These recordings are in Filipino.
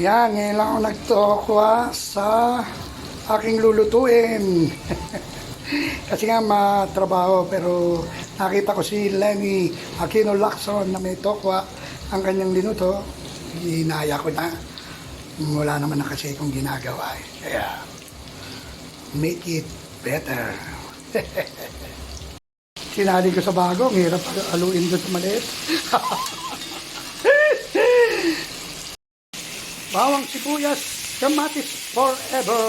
Yan, ngayon lang ako nagtokwa sa aking lulutuin. Kasi nga matrabaho, pero nakita ko si Lenny Aquino Lacson na may tokwa ang kanyang linuto. Hinaya ko na. Wala naman na kasi akong ginagawa. Kaya, make it better. Sinali ko sa bago, ang hirap aluin doon sa maliit. Bawang sibuyas, kamatis forever.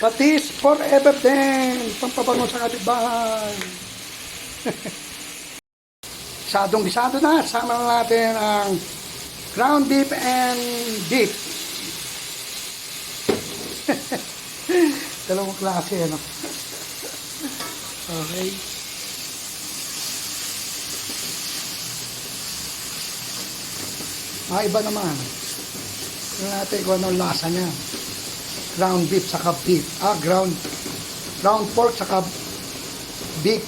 Patis forever din. Pampabango sa kapitbahay. Gisado na. Sama na natin ang ground beef and beef. Dalawang klase, ano? Okay. Iba naman. Tignan natin kung anong lasa niya. Ground beef saka beef. Ground pork saka beef.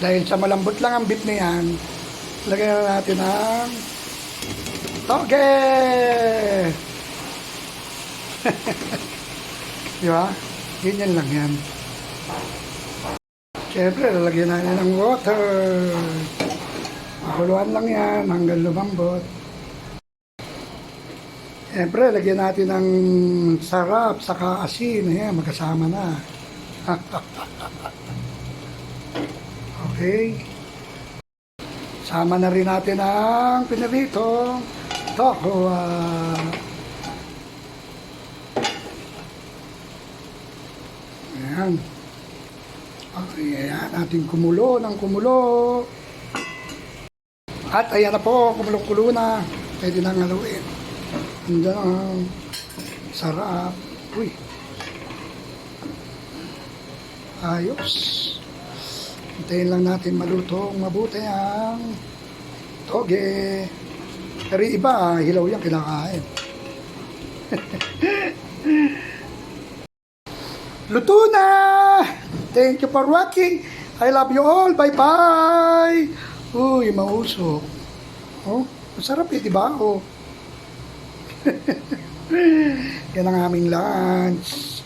Dahil sa malambot lang ang beef na yan, lagyan na natin ang toge! Di ba? Ganyan lang yan. Siyempre, lalagyan natin ng water. Makuluan lang yan hanggang lumambot. Siyempre, lagyan natin ng sarap, saka asin. Ayan, magkasama na. Okay. Sama na rin natin ang pinarito. Tokwa. Ayan. Okay, ayan, ating kumulo ng kumulo. At ayan na po, kumulo-kulo na. Pwede nang haluin. Andiyan ang sarap. Uy. Ayos. Hintayin lang natin malutong mabuti ang toge. Pero iba, hilaw yan, kinakain. Luto na! Thank you for watching. I love you all. Bye-bye. Uy, mausok. Oh, masarap eh, diba? Oh. Yan ang aming lunch.